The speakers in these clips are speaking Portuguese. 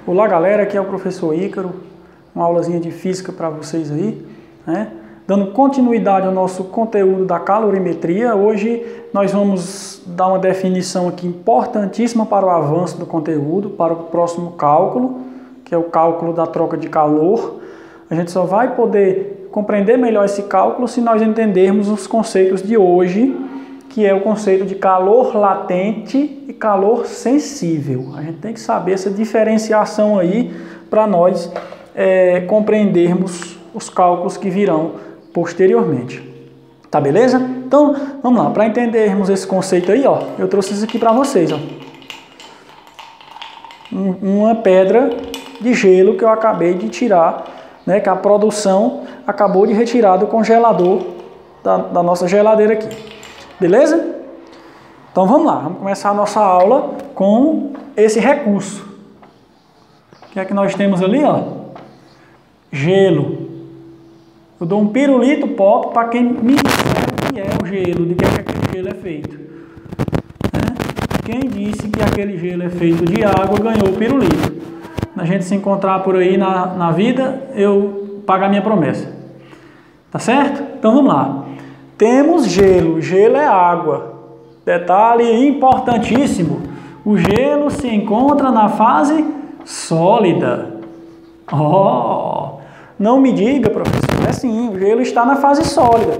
Olá galera, aqui é o professor Ícaro, uma aulazinha de física para vocês aí, né? Dando continuidade ao nosso conteúdo da calorimetria. Hoje nós vamos dar uma definição aqui importantíssima para o avanço do conteúdo, para o próximo cálculo, que é o cálculo da troca de calor. A gente só vai poder compreender melhor esse cálculo se nós entendermos os conceitos de hoje, que é o conceito de calor latente e calor sensível. A gente tem que saber essa diferenciação aí para nós compreendermos os cálculos que virão posteriormente. Tá beleza? Então, vamos lá. Para entendermos esse conceito aí, ó, eu trouxe isso aqui para vocês, ó. Uma pedra de gelo que eu acabei de tirar, né, que a produção acabou de retirar do congelador da nossa geladeira aqui. Beleza? Então vamos lá, vamos começar a nossa aula com esse recurso. O que é que nós temos ali, ó? Gelo. Eu dou um pirulito pop para quem me disser o que é o gelo, de que é que aquele gelo é feito. Quem disse que aquele gelo é feito de água ganhou o pirulito. A gente se encontrar por aí na vida, eu pago a minha promessa. Tá certo? Então vamos lá. Temos gelo. Gelo é água. Detalhe importantíssimo. O gelo se encontra na fase sólida. Oh, não me diga, professor. É sim, o gelo está na fase sólida.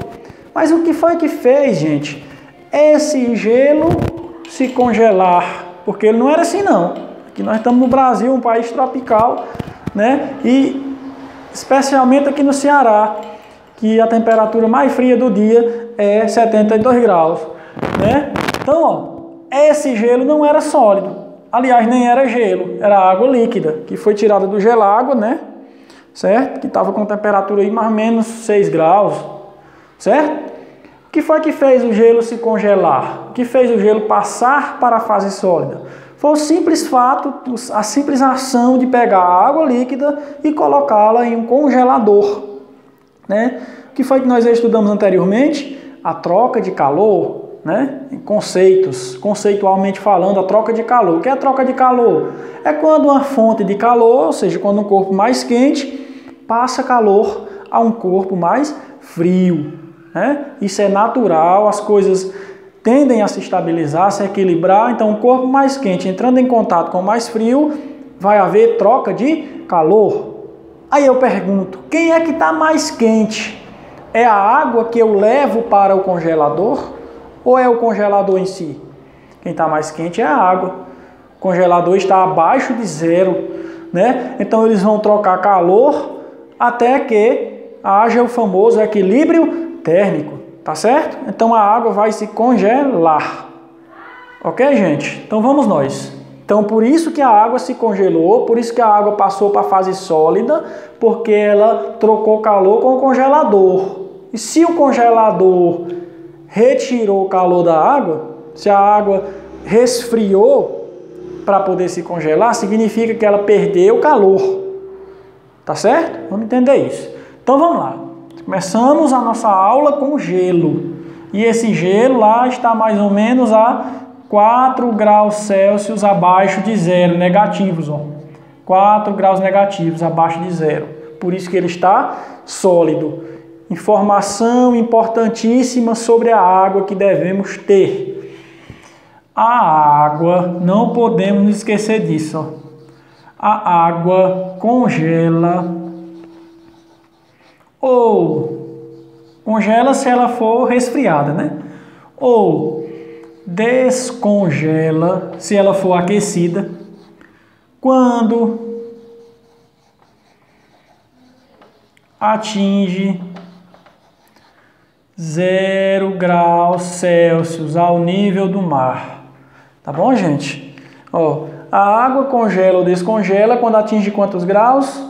Mas o que foi que fez, gente? Esse gelo se congelar. Porque ele não era assim, não. Aqui nós estamos no Brasil, um país tropical, né? E especialmente aqui no Ceará, que a temperatura mais fria do dia é 72 graus, né? Então, ó, esse gelo não era sólido. Aliás, nem era gelo, era água líquida, que foi tirada do gelágua, né? Certo? Que estava com temperatura aí mais ou menos 6 graus, certo? O que foi que fez o gelo se congelar? O que fez o gelo passar para a fase sólida? Foi o simples fato, a simples ação de pegar a água líquida e colocá-la em um congelador. Né? O que foi que nós estudamos anteriormente? A troca de calor, né? Em conceitualmente falando, a troca de calor. O que é a troca de calor? É quando uma fonte de calor, ou seja, quando um corpo mais quente passa calor a um corpo mais frio. Né? Isso é natural, as coisas tendem a se estabilizar, se equilibrar. Então, um corpo mais quente entrando em contato com o mais frio, vai haver troca de calor. Aí eu pergunto, quem é que está mais quente? É a água que eu levo para o congelador ou é o congelador em si? Quem está mais quente é a água. O congelador está abaixo de zero, né? Então eles vão trocar calor até que haja o famoso equilíbrio térmico, tá certo? Então a água vai se congelar. Ok, gente? Então vamos nós. Então, por isso que a água se congelou, por isso que a água passou para a fase sólida, porque ela trocou calor com o congelador. E se o congelador retirou o calor da água, se a água resfriou para poder se congelar, significa que ela perdeu o calor. Tá certo? Vamos entender isso. Então, vamos lá. Começamos a nossa aula com gelo. E esse gelo lá está mais ou menos a 4 graus Celsius abaixo de zero, negativos, ó. 4 graus negativos abaixo de zero. Por isso que ele está sólido. Informação importantíssima sobre a água que devemos ter. A água, não podemos esquecer disso, ó. A água congela ou congela se ela for resfriada, né? Ou descongela se ela for aquecida quando atinge 0 graus Celsius ao nível do mar. Tá bom, gente? Ó, a água congela ou descongela quando atinge quantos graus?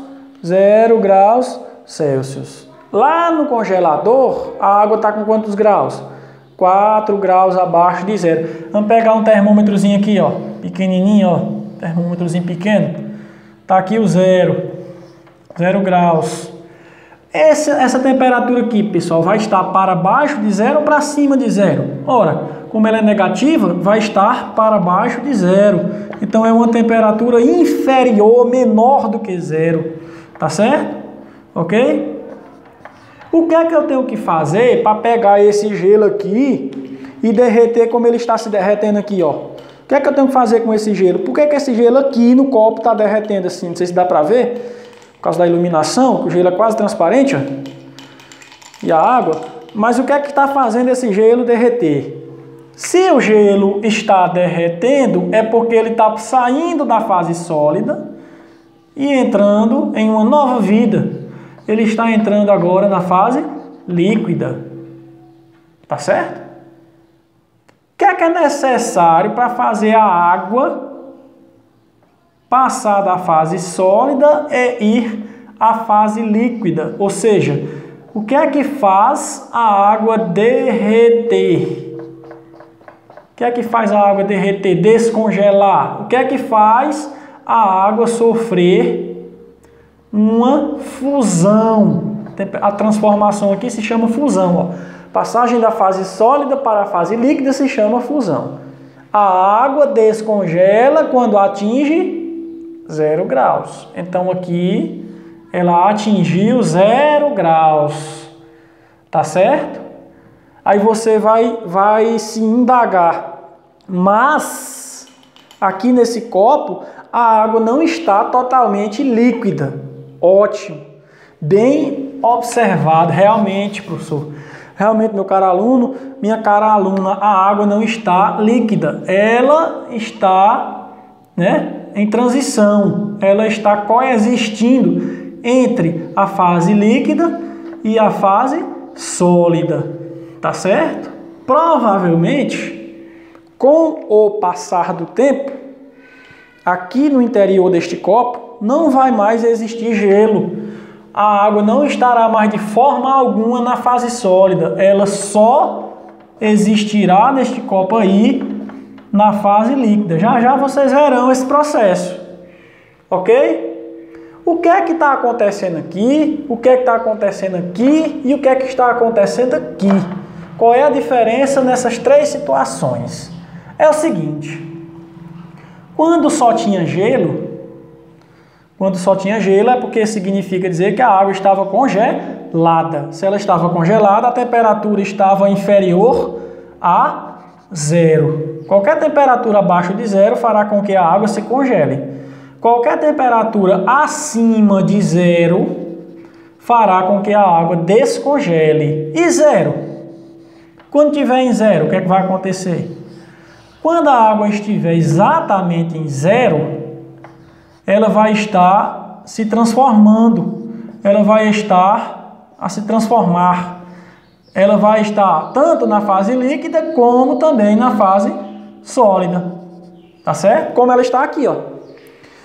0 graus Celsius. Lá no congelador, a água está com quantos graus? 4 graus abaixo de zero. Vamos pegar um termômetrozinho aqui, ó, pequenininho, ó, termômetrozinho pequeno. Tá aqui o 0 graus. Essa temperatura aqui, pessoal, vai estar para baixo de zero ou para cima de zero? Ora, como ela é negativa, vai estar para baixo de zero. Então é uma temperatura inferior, menor do que zero. Tá certo? Ok? O que é que eu tenho que fazer para pegar esse gelo aqui e derreter como ele está se derretendo aqui, ó? O que é que eu tenho que fazer com esse gelo? Por que que esse gelo aqui no copo está derretendo assim? Não sei se dá para ver, por causa da iluminação, que o gelo é quase transparente, ó. E a água. Mas o que é que está fazendo esse gelo derreter? Se o gelo está derretendo, é porque ele está saindo da fase sólida e entrando em uma nova vida. Ele está entrando agora na fase líquida. Tá certo? O que é necessário para fazer a água passar da fase sólida e ir à fase líquida? Ou seja, o que é que faz a água derreter? O que é que faz a água derreter, descongelar? O que é que faz a água sofrer uma fusão? A transformação aqui se chama fusão, ó. Passagem da fase sólida para a fase líquida se chama fusão. A água descongela quando atinge 0 graus. Então aqui ela atingiu 0 graus. Tá certo? Aí você vai se indagar. Mas aqui nesse copo a água não está totalmente líquida. Ótimo. Bem observado. Realmente, professor. Realmente, meu caro aluno, minha cara aluna, a água não está líquida. Ela está, em transição. Ela está coexistindo entre a fase líquida e a fase sólida. Tá certo? Provavelmente, com o passar do tempo, aqui no interior deste copo não vai mais existir gelo. A água não estará mais de forma alguma na fase sólida. Ela só existirá neste copo aí na fase líquida. Já já vocês verão esse processo. Ok? O que é que está acontecendo aqui? O que é que está acontecendo aqui? E o que é que está acontecendo aqui? Qual é a diferença nessas três situações? É o seguinte. Quando só tinha gelo é porque significa dizer que a água estava congelada. Se ela estava congelada, a temperatura estava inferior a 0. Qualquer temperatura abaixo de 0 fará com que a água se congele. Qualquer temperatura acima de 0 fará com que a água descongele. E 0? Quando estiver em 0, o que é que vai acontecer? Quando a água estiver exatamente em 0, ela vai estar se transformando, ela vai estar a se transformar. Ela vai estar tanto na fase líquida como também na fase sólida. Tá certo? Como ela está aqui, ó.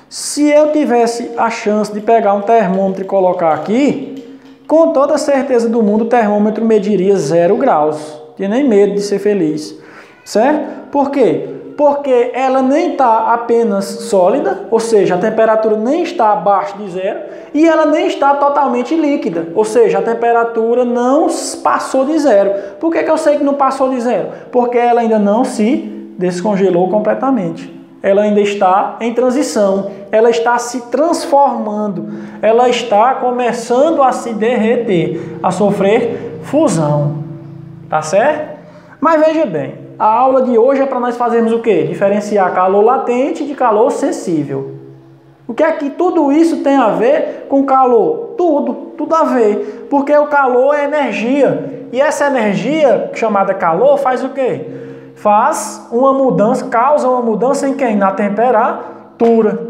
Se eu tivesse a chance de pegar um termômetro e colocar aqui, com toda a certeza do mundo o termômetro mediria 0 graus. Não tinha nem medo de ser feliz. Certo? Por quê? Porque ela nem está apenas sólida, ou seja, a temperatura nem está abaixo de 0, e ela nem está totalmente líquida, ou seja, a temperatura não passou de 0. Por que eu sei que não passou de 0? Porque ela ainda não se descongelou completamente. Ela ainda está em transição, ela está se transformando, ela está começando a se derreter, a sofrer fusão. Tá certo? Mas veja bem. A aula de hoje é para nós fazermos o quê? Diferenciar calor latente de calor sensível. O que é que tudo isso tem a ver com calor? Tudo a ver. Porque o calor é energia. E essa energia, chamada calor, faz o quê? Faz uma mudança, causa uma mudança em quem? Na temperatura.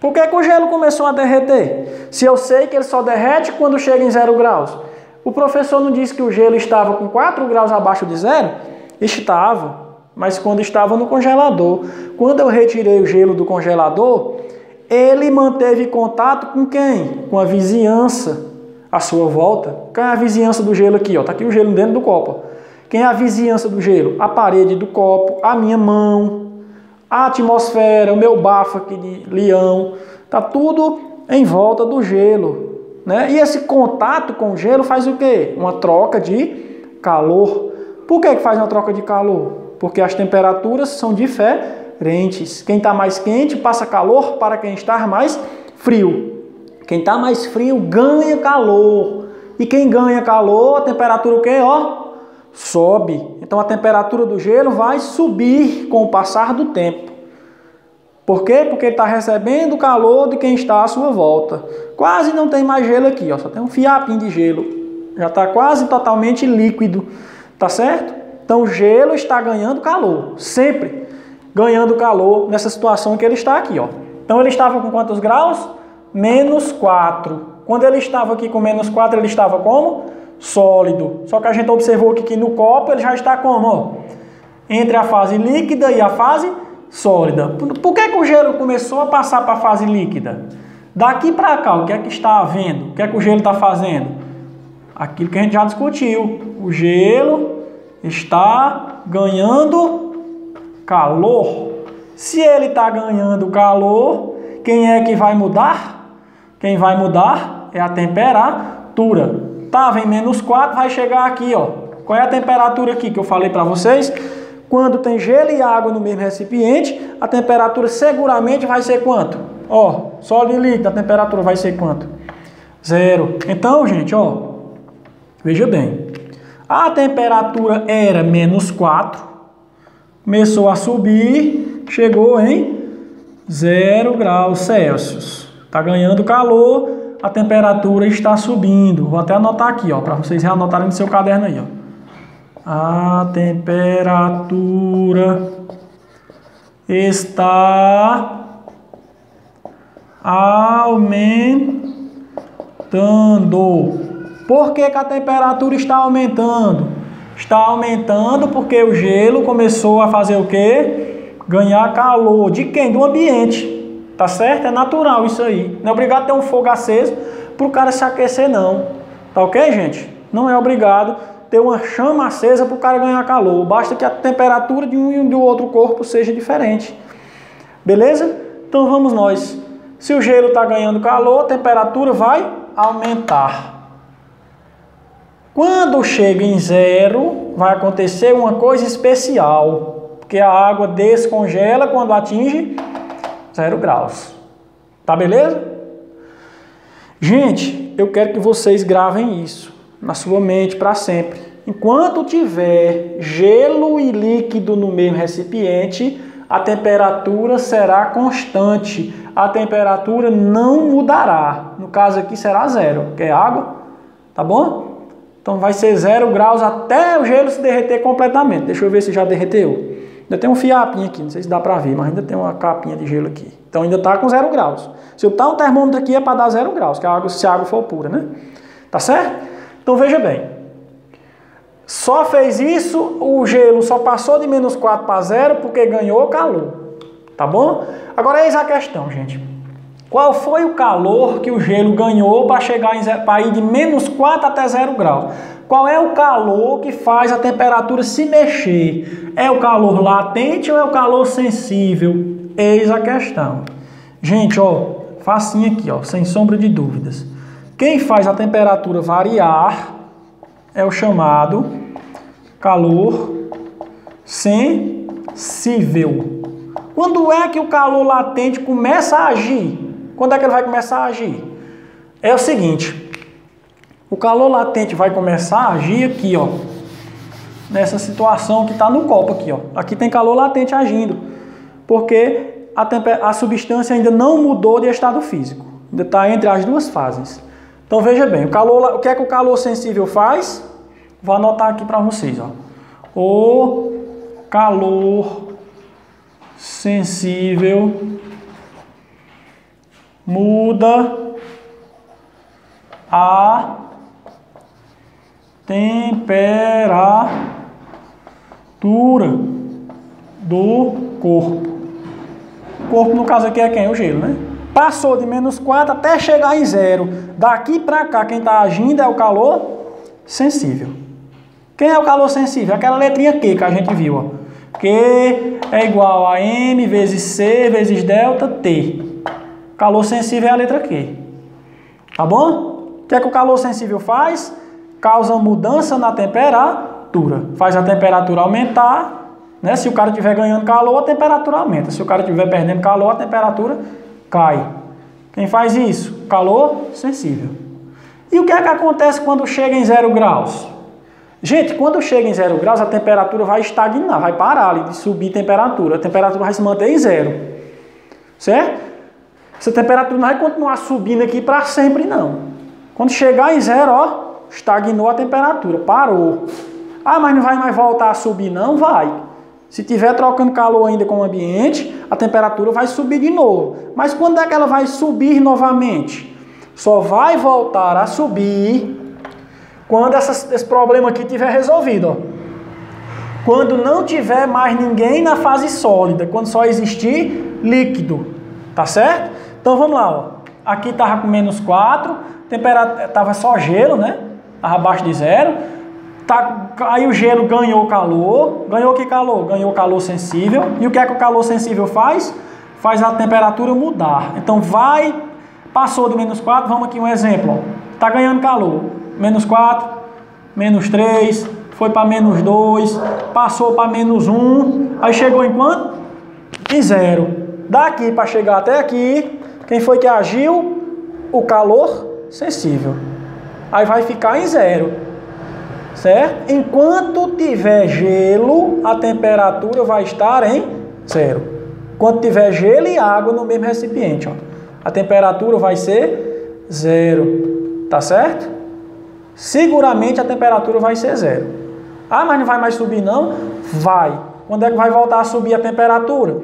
Por que o gelo começou a derreter? Se eu sei que ele só derrete quando chega em 0 graus. O professor não disse que o gelo estava com 4 graus abaixo de 0? Estava, mas quando estava no congelador. Quando eu retirei o gelo do congelador, ele manteve contato com quem? Com a vizinhança à sua volta. Quem é a vizinhança do gelo aqui? Está aqui o gelo dentro do copo. Quem é a vizinhança do gelo? A parede do copo, a minha mão, a atmosfera, o meu bafo aqui de leão. Está tudo em volta do gelo. E esse contato com o gelo faz o quê? Uma troca de calor. Por que faz uma troca de calor? Porque as temperaturas são diferentes. Quem está mais quente passa calor para quem está mais frio. Quem está mais frio ganha calor. E quem ganha calor, a temperatura o quê? Ó, sobe. Então a temperatura do gelo vai subir com o passar do tempo. Por quê? Porque ele está recebendo o calor de quem está à sua volta. Quase não tem mais gelo aqui, ó, só tem um fiapinho de gelo. Já está quase totalmente líquido, tá certo? Então o gelo está ganhando calor, sempre ganhando calor nessa situação que ele está aqui, ó. Então ele estava com quantos graus? -4. Quando ele estava aqui com -4, ele estava como? Sólido. Só que a gente observou que no copo ele já está como? Ó, entre a fase líquida e a fase sólida. Por que o gelo começou a passar para a fase líquida? Daqui para cá, o que é que está havendo? O que é que o gelo está fazendo? Aquilo que a gente já discutiu. O gelo está ganhando calor. Se ele está ganhando calor, quem é que vai mudar? Quem vai mudar é a temperatura. Estava em -4, vai chegar aqui, ó. Qual é a temperatura aqui que eu falei para vocês? Quando tem gelo e água no mesmo recipiente, a temperatura seguramente vai ser quanto? Ó, sólido e líquido, a temperatura vai ser quanto? 0. Então, gente, ó, veja bem. A temperatura era -4, começou a subir, chegou em 0 graus Celsius. Está ganhando calor, a temperatura está subindo. Vou até anotar aqui, ó, para vocês anotarem no seu caderno aí, ó. A temperatura está aumentando. Por que a temperatura está aumentando? Está aumentando porque o gelo começou a fazer o quê? Ganhar calor. De quem? Do ambiente. Tá certo? É natural isso aí. Não é obrigado a ter um fogo aceso para o cara se aquecer, não. Tá ok, gente? Não é obrigado ter uma chama acesa para o cara ganhar calor. Basta que a temperatura de um e do outro corpo seja diferente. Beleza? Então vamos nós. Se o gelo está ganhando calor, a temperatura vai aumentar. Quando chega em 0, vai acontecer uma coisa especial. Porque a água descongela quando atinge 0 graus. Tá beleza? Gente, eu quero que vocês gravem isso na sua mente para sempre. Enquanto tiver gelo e líquido no mesmo recipiente, a temperatura será constante. A temperatura não mudará. No caso aqui será 0, que é água, tá bom? Então vai ser 0 graus até o gelo se derreter completamente. Deixa eu ver se já derreteu. Ainda tem um fiapinho aqui, não sei se dá para ver, mas ainda tem uma capinha de gelo aqui. Então ainda está com 0 graus. Se eu botar um termômetro aqui é para dar 0 graus, que a água, se a água for pura, né? Tá certo? Então veja bem, só fez isso, o gelo só passou de -4 para 0 porque ganhou calor, tá bom? Agora eis a questão, gente. Qual foi o calor que o gelo ganhou para chegar para ir de -4 até 0 graus? Qual é o calor que faz a temperatura se mexer? É o calor latente ou é o calor sensível? Eis a questão. Gente, ó, facinho aqui, ó, sem sombra de dúvidas. Quem faz a temperatura variar é o chamado calor sensível. Quando é que o calor latente começa a agir? Quando é que ele vai começar a agir? É o seguinte, o calor latente vai começar a agir aqui, ó, nessa situação que está no copo aqui, ó. Aqui tem calor latente agindo, porque a substância ainda não mudou de estado físico, ainda está entre as duas fases. Então veja bem, o que é que o calor sensível faz? Vou anotar aqui para vocês, ó. O calor sensível muda a temperatura do corpo. O corpo, no caso aqui, é quem? O gelo, né? Passou de -4 até chegar em 0. Daqui para cá, quem está agindo é o calor sensível. Quem é o calor sensível? Aquela letrinha Q que a gente viu, ó. Q é igual a M vezes C vezes delta T. Calor sensível é a letra Q. Tá bom? O que é que o calor sensível faz? Causa mudança na temperatura. Faz a temperatura aumentar, né? Se o cara estiver ganhando calor, a temperatura aumenta. Se o cara estiver perdendo calor, a temperatura cai. Quem faz isso? Calor sensível. E o que é que acontece quando chega em 0 graus? Gente, quando chega em 0 graus, a temperatura vai estagnar, vai parar ali de subir a temperatura vai se manter em 0, certo? Essa temperatura não vai continuar subindo aqui para sempre, não. Quando chegar em 0, ó, estagnou a temperatura, parou. Ah, mas não vai mais voltar a subir, não? Vai. Se estiver trocando calor ainda com o ambiente, a temperatura vai subir de novo. Mas quando é que ela vai subir novamente? Só vai voltar a subir quando esse problema aqui tiver resolvido, ó. Quando não tiver mais ninguém na fase sólida, quando só existir líquido, tá certo? Então vamos lá, ó. Aqui estava com menos 4, temperatura estava só gelo, né? Estava abaixo de 0. Aí o gelo ganhou calor. Ganhou que calor? Ganhou calor sensível. E o que é que o calor sensível faz? Faz a temperatura mudar. Então passou de menos 4, vamos aqui um exemplo. Está ganhando calor. Menos 4, menos 3, foi para menos 2, passou para menos 1, aí chegou em quanto? Em 0. Daqui para chegar até aqui, quem foi que agiu? O calor sensível. Aí vai ficar em 0, certo? Enquanto tiver gelo, a temperatura vai estar em 0. Quando tiver gelo e água no mesmo recipiente, ó, a temperatura vai ser 0, tá certo? Seguramente a temperatura vai ser 0. Ah, mas não vai mais subir não? Vai. Quando é que vai voltar a subir a temperatura?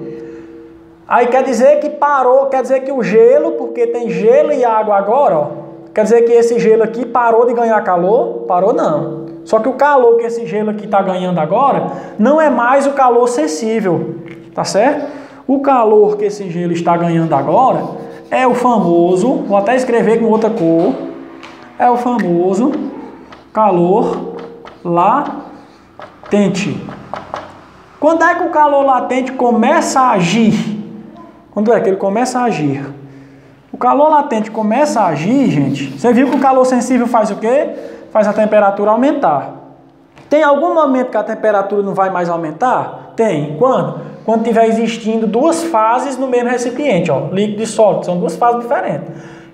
Aí quer dizer que parou, quer dizer que o gelo, porque tem gelo e água agora, ó, quer dizer que esse gelo aqui parou de ganhar calor? Parou não. Só que o calor que esse gelo aqui está ganhando agora não é mais o calor sensível, tá certo? O calor que esse gelo está ganhando agora é o famoso, vou até escrever com outra cor, é o famoso calor latente. Quando é que o calor latente começa a agir? Quando é que ele começa a agir? O calor latente começa a agir, gente. Você viu que o calor sensível faz o quê? Faz a temperatura aumentar. Tem algum momento que a temperatura não vai mais aumentar? Tem. Quando? Quando estiver existindo duas fases no mesmo recipiente, ó, líquido e sólido. São duas fases diferentes.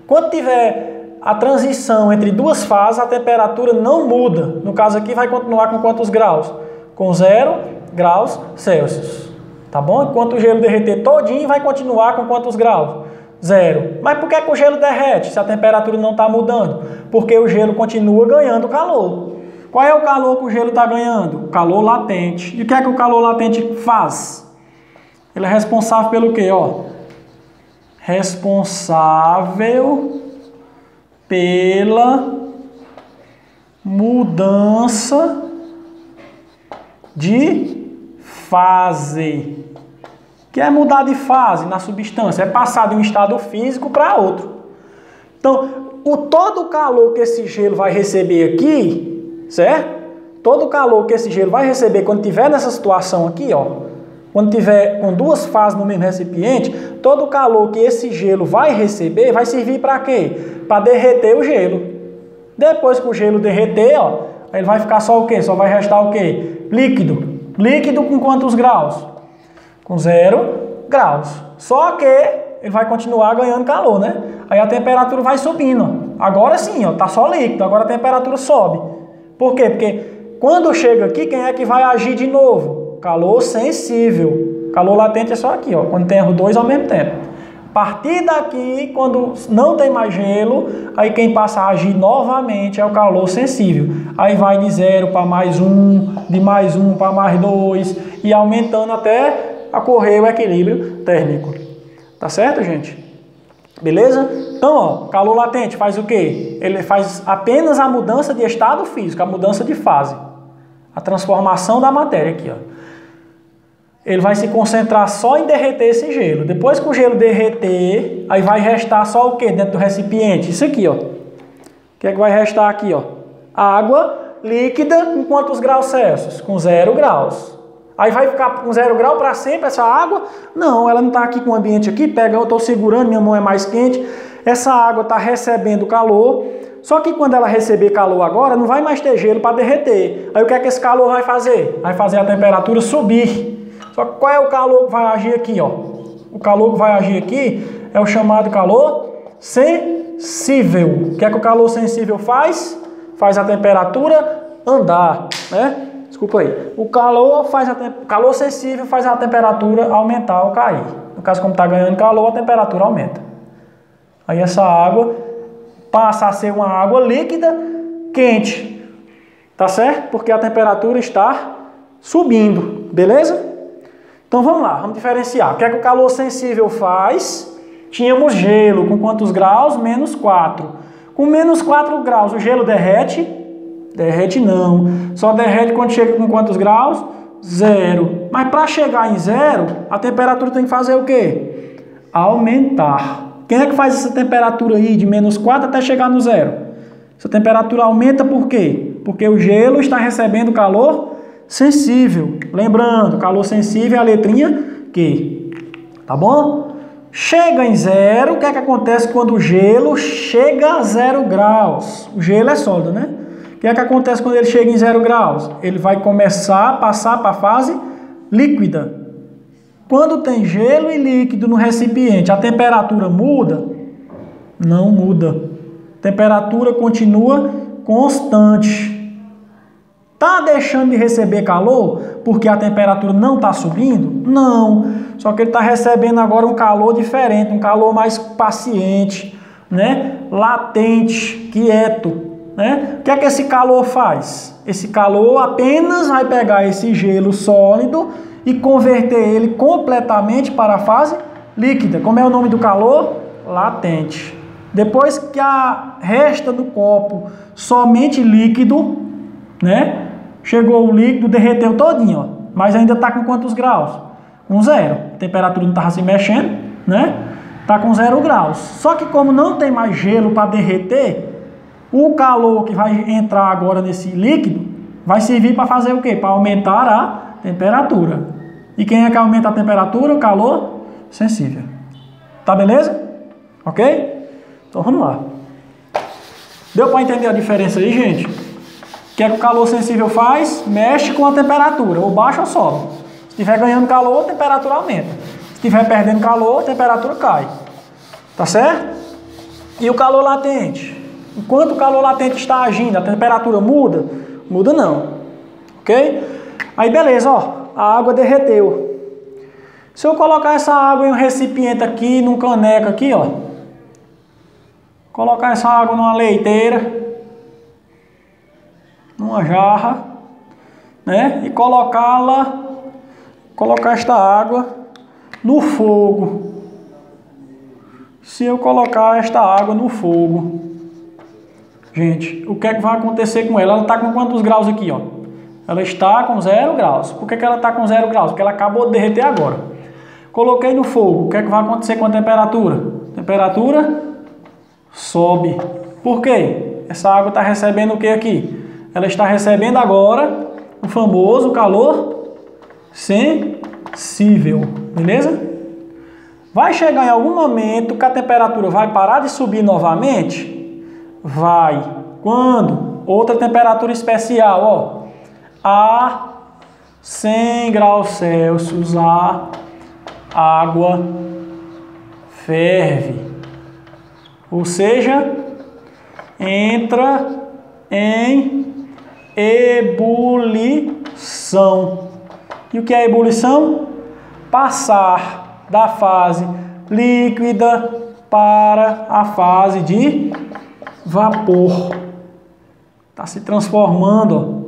Quando tiver a transição entre duas fases, a temperatura não muda. No caso aqui vai continuar com quantos graus? Com 0 graus Celsius. Tá bom? Enquanto o gelo derreter todinho, vai continuar com quantos graus? 0. Mas por que o gelo derrete se a temperatura não está mudando? Porque o gelo continua ganhando calor. Qual é o calor que o gelo está ganhando? O calor latente. E o que é que o calor latente faz? Ele é responsável pelo quê? Ó, responsável pela mudança de fase. O que é mudar de fase na substância? É passar de um estado físico para outro. Então, todo o calor que esse gelo vai receber aqui, certo? Todo o calor que esse gelo vai receber quando estiver nessa situação aqui, ó, quando tiver com duas fases no mesmo recipiente, todo o calor que esse gelo vai receber vai servir para quê? Para derreter o gelo. Depois que o gelo derreter, ó, ele vai ficar só o quê? Só vai restar o quê? Líquido. Líquido com quantos graus? Com 0 graus. Só que ele vai continuar ganhando calor, né? Aí a temperatura vai subindo. Agora sim, ó, tá só líquido. Agora a temperatura sobe. Por quê? Porque quando chega aqui, quem é que vai agir de novo? Calor sensível. Calor latente é só aqui, ó, quando tem os dois ao mesmo tempo. A partir daqui, quando não tem mais gelo, aí quem passa a agir novamente é o calor sensível. Aí vai de 0 para mais 1, de mais 1 para mais 2, e aumentando até ocorrer o equilíbrio térmico. Tá certo, gente? Beleza? Então, ó, calor latente faz o quê? Ele faz apenas a mudança de estado físico, a mudança de fase. A transformação da matéria aqui, ó. Ele vai se concentrar só em derreter esse gelo. Depois que o gelo derreter, aí vai restar só o quê dentro do recipiente? Isso aqui, ó. O que é que vai restar aqui, ó? Água líquida com quantos graus Celsius? Com 0 graus. Aí vai ficar com 0 grau para sempre essa água? Não, ela não está aqui com o ambiente aqui. Pega, eu estou segurando, minha mão é mais quente. Essa água está recebendo calor. Só que quando ela receber calor agora, não vai mais ter gelo para derreter. Aí o que é que esse calor vai fazer? Vai fazer a temperatura subir. Só que qual é o calor que vai agir aqui, ó? O calor que vai agir aqui é o chamado calor sensível. O que é que o calor sensível faz? Faz a temperatura andar, né? Desculpa aí. O calor calor sensível faz a temperatura aumentar ou cair. No caso, como está ganhando calor, a temperatura aumenta. Aí essa água passa a ser uma água líquida quente. Tá certo? Porque a temperatura está subindo. Beleza? Então vamos lá, vamos diferenciar. O que é que o calor sensível faz? Tínhamos gelo com quantos graus? Menos 4. Com menos 4 graus, o gelo derrete? Derrete não. Só derrete quando chega com quantos graus? 0. Mas para chegar em 0, a temperatura tem que fazer o quê? Aumentar. Quem é que faz essa temperatura aí de menos 4 até chegar no 0? Essa temperatura aumenta por quê? Porque o gelo está recebendo calor sensível. Lembrando, calor sensível é a letrinha Q. Tá bom? Chega em 0, o que é que acontece quando o gelo chega a 0 graus? O gelo é sólido, né? O que é que acontece quando ele chega em 0 graus? Ele vai começar a passar para a fase líquida. Quando tem gelo e líquido no recipiente, a temperatura muda? Não muda. A temperatura continua constante. Está deixando de receber calor porque a temperatura não está subindo? Não. Só que ele está recebendo agora um calor diferente, um calor mais paciente, né? Latente, quieto. Né? O que é que esse calor faz? Esse calor apenas vai pegar esse gelo sólido e converter ele completamente para a fase líquida. Como é o nome do calor? Latente. Depois que resta do copo somente líquido, né? Chegou o líquido, derreteu todinho, ó. Mas ainda está com quantos graus? Com 0. A temperatura não estava se mexendo, né? Está com 0 graus. Só que como não tem mais gelo para derreter, o calor que vai entrar agora nesse líquido vai servir para fazer o quê? Para aumentar a temperatura. E quem é que aumenta a temperatura? O calor sensível. Tá beleza? Ok? Então vamos lá. Deu para entender a diferença aí, gente? O que é que o calor sensível faz? Mexe com a temperatura, ou baixa ou sobe. Se estiver ganhando calor, a temperatura aumenta. Se estiver perdendo calor, a temperatura cai. Tá certo? E o calor latente? Enquanto o calor latente está agindo, a temperatura muda? Muda não. Ok? Aí beleza, ó, a água derreteu. Se eu colocar essa água em um recipiente aqui, num caneco aqui, ó. Colocar essa água numa leiteira, numa jarra, né? E colocar esta água no fogo. Se eu colocar esta água no fogo, gente, o que é que vai acontecer com ela? Ela está com quantos graus aqui, ó? Ela está com 0 graus. Por que ela está com 0 graus? Porque ela acabou de derreter agora. Coloquei no fogo. O que é que vai acontecer com a temperatura? A temperatura sobe. Por quê? Essa água está recebendo o que aqui? Ela está recebendo agora o famoso calor sensível. Beleza? Vai chegar em algum momento que a temperatura vai parar de subir novamente? Vai. Quando? Outra temperatura especial, ó. A 100 graus Celsius, a água ferve. Ou seja, entra em ebulição. E o que é ebulição? Passar da fase líquida para a fase de vapor. Está se transformando, ó.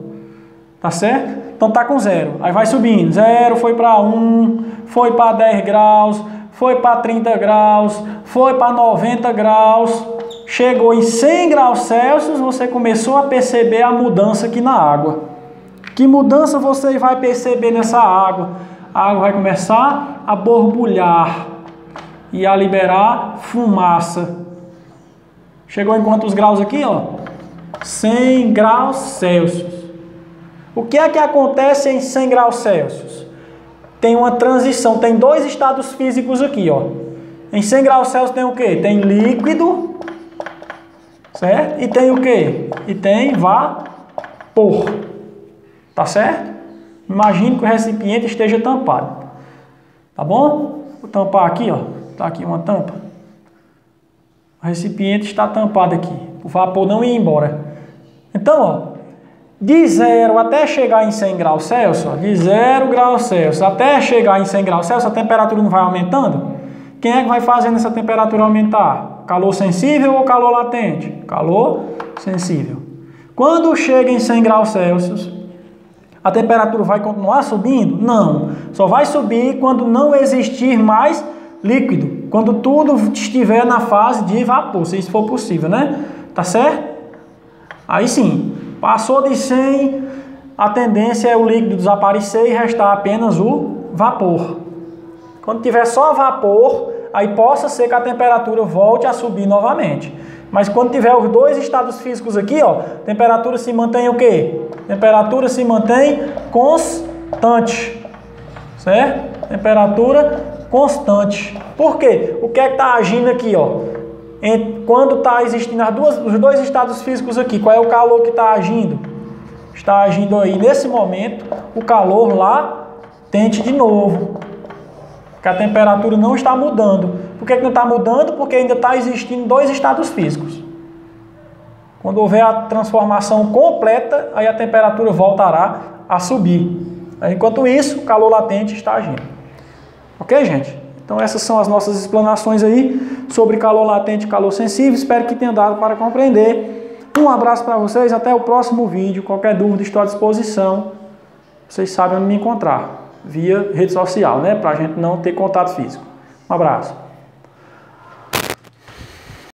Tá certo? Então tá com 0. Aí vai subindo. 0 foi para 1, foi para 10 graus, foi para 30 graus, foi para 90 graus. Chegou em 100 graus Celsius, você começou a perceber a mudança aqui na água. Que mudança você vai perceber nessa água? A água vai começar a borbulhar e a liberar fumaça. Chegou em quantos graus aqui, ó? 100 graus Celsius. O que é que acontece em 100 graus Celsius? Tem uma transição, tem dois estados físicos aqui, ó. Em 100 graus Celsius tem o quê? Tem líquido certo? E tem o quê? E tem vapor, tá certo? Imagine que o recipiente esteja tampado, tá bom? Vou tampar aqui, ó, tá aqui uma tampa. O recipiente está tampado aqui, o vapor não ia embora. Então, ó, de 0 até chegar em 100 graus Celsius, ó, de 0 graus Celsius até chegar em 100 graus Celsius, a temperatura não vai aumentando? Quem é que vai fazendo essa temperatura aumentar? Calor sensível ou calor latente? Calor sensível. Quando chega em 100 graus Celsius, a temperatura vai continuar subindo? Não. Só vai subir quando não existir mais líquido. Quando tudo estiver na fase de vapor, se isso for possível, né? Tá certo? Aí sim, passou de 100, a tendência é o líquido desaparecer e restar apenas o vapor. Quando tiver só vapor, aí possa ser que a temperatura volte a subir novamente. Mas quando tiver os dois estados físicos aqui, ó, a temperatura se mantém o quê? A temperatura se mantém constante, certo? Temperatura constante. Por quê? O que é que está agindo aqui, ó? Quando está existindo os dois estados físicos aqui, qual é o calor que está agindo? Está agindo aí, nesse momento, o calor latente de novo. Porque a temperatura não está mudando. Por que não está mudando? Porque ainda está existindo dois estados físicos. Quando houver a transformação completa, aí a temperatura voltará a subir. Enquanto isso, o calor latente está agindo. Ok, gente? Então essas são as nossas explanações aí sobre calor latente e calor sensível. Espero que tenha dado para compreender. Um abraço para vocês, até o próximo vídeo. Qualquer dúvida, estou à disposição. Vocês sabem onde me encontrar, via rede social, né? Para a gente não ter contato físico. Um abraço.